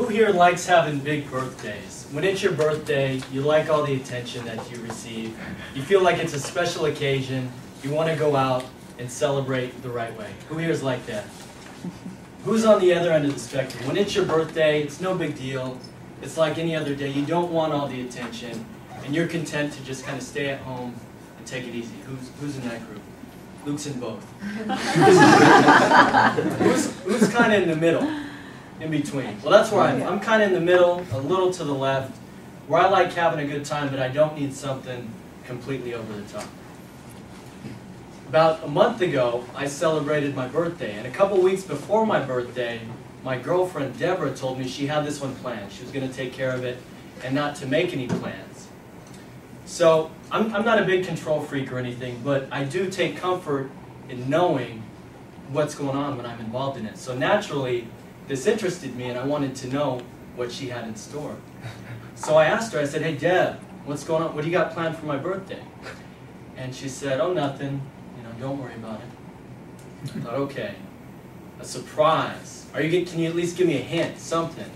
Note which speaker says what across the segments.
Speaker 1: Who here likes having big birthdays? When it's your birthday, you like all the attention that you receive. You feel like it's a special occasion. You want to go out and celebrate the right way. Who here is like that? Who's on the other end of the spectrum? When it's your birthday, it's no big deal. It's like any other day. You don't want all the attention, and you're content to just kind of stay at home and take it easy. Who's in that group? Luke's in both. who's kind of in the middle? In between. Well, that's where I'm kind of in the middle, a little to the left, where I like having a good time, but I don't need something completely over the top. About a month ago, I celebrated my birthday, and a couple weeks before my birthday, my girlfriend Deborah told me she had this one planned. She was going to take care of it and not to make any plans. So I'm not a big control freak or anything, but I do take comfort in knowing what's going on when I'm involved in it. So naturally, this interested me, and I wanted to know what she had in store. So I asked her, I said, "Hey Deb, what's going on? What do you got planned for my birthday?" And she said, "Oh, nothing. Don't worry about it." I thought, okay, a surprise. Can you at least give me a hint, something?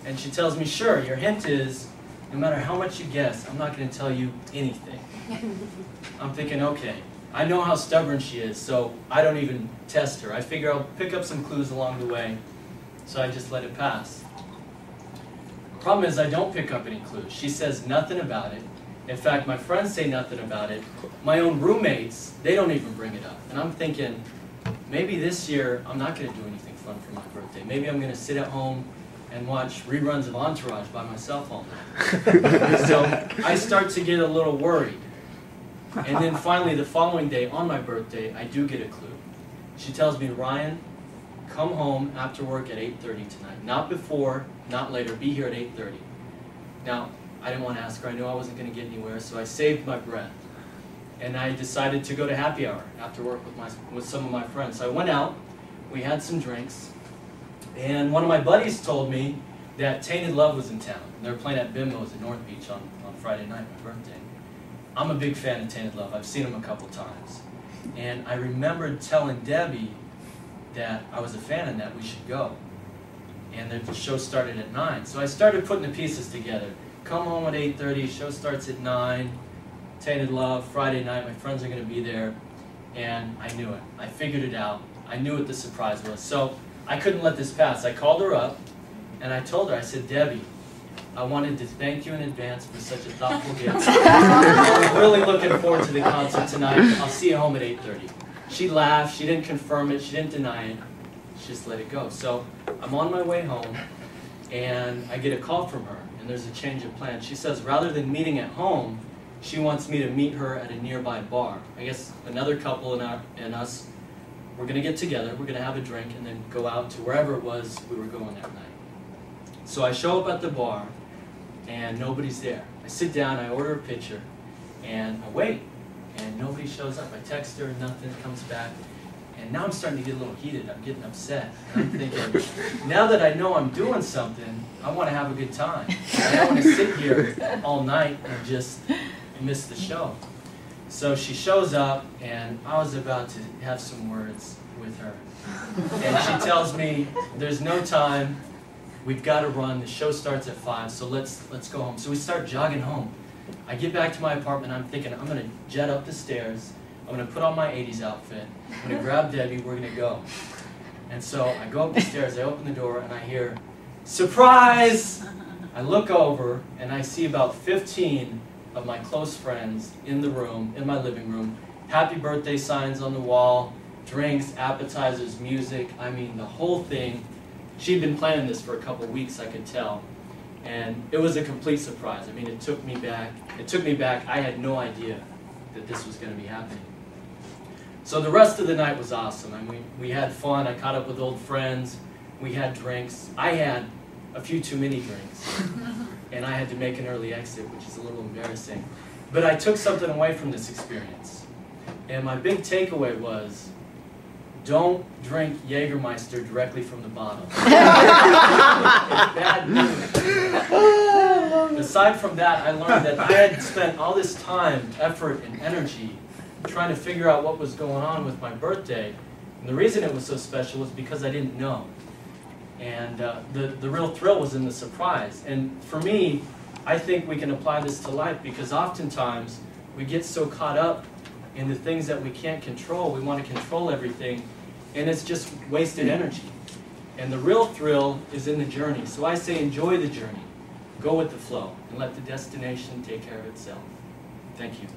Speaker 1: And she tells me, "Sure, your hint is, no matter how much you guess, I'm not going to tell you anything." I'm thinking, okay, I know how stubborn she is, so I don't even test her. I figure I'll pick up some clues along the way, so I just let it pass. The problem is I don't pick up any clues. She says nothing about it. In fact, my friends say nothing about it. My own roommates, they don't even bring it up. And I'm thinking, maybe this year I'm not going to do anything fun for my birthday. Maybe I'm going to sit at home and watch reruns of Entourage by myself all night. So I start to get a little worried. And then finally, the following day, on my birthday, I do get a clue. She tells me, "Ryan, come home after work at 8:30 tonight. Not before, not later. Be here at 8:30. Now, I didn't want to ask her. I knew I wasn't going to get anywhere, so I saved my breath. And I decided to go to happy hour after work with some of my friends. So I went out, we had some drinks, and one of my buddies told me that Tainted Love was in town. They were playing at Bimbo's in North Beach on Friday night, my birthday. I'm a big fan of Tainted Love. I've seen them a couple times. And I remembered telling Debbie that I was a fan and that we should go. And the show started at 9. So I started putting the pieces together. Come home at 8:30, show starts at 9, Tainted Love, Friday night, my friends are going to be there, and I knew it. I figured it out. I knew what the surprise was. So I couldn't let this pass. I called her up, and I told her, I said, "Debbie, I wanted to thank you in advance for such a thoughtful gift. I'm really looking forward to the concert tonight. I'll see you home at 8:30. She laughed. She didn't confirm it. She didn't deny it. She just let it go. So I'm on my way home, and I get a call from her. And there's a change of plan. She says rather than meeting at home, she wants me to meet her at a nearby bar. I guess another couple and us, we're going to get together, we're going to have a drink, and then go out to wherever it was we were going that night. So I show up at the bar, and nobody's there. I sit down, I order a pitcher, and I wait, and nobody shows up. I text her, nothing comes back. And now I'm starting to get a little heated. I'm getting upset. And I'm thinking, now that I know I'm doing something, I want to have a good time. I don't want to sit here all night and just miss the show. So she shows up, and I was about to have some words with her. And she tells me, "There's no time. We've got to run. The show starts at 5, so let's go home." So we start jogging home. I get back to my apartment. I'm thinking, I'm going to jet up the stairs. I'm going to put on my 80s outfit. I'm going to grab Debbie. We're going to go. And so I go up the stairs. I open the door, and I hear, "Surprise!" I look over, and I see about 15 of my close friends in the room, in my living room. Happy birthday signs on the wall, drinks, appetizers, music. I mean, the whole thing. She'd been planning this for a couple weeks, I could tell. And it was a complete surprise. I mean, it took me back. I had no idea that this was going to be happening. So the rest of the night was awesome. I mean, we had fun. I caught up with old friends. We had drinks. I had a few too many drinks. And I had to make an early exit, which is a little embarrassing. But I took something away from this experience. And my big takeaway was, don't drink Jägermeister directly from the bottle. Bad news. Aside from that, I learned that I had spent all this time, effort, and energy trying to figure out what was going on with my birthday. And the reason it was so special was because I didn't know. And the real thrill was in the surprise. And for me, I think we can apply this to life, because oftentimes we get so caught up in the things that we can't control. We want to control everything, and it's just wasted energy. And the real thrill is in the journey. So I say enjoy the journey. Go with the flow and let the destination take care of itself. Thank you.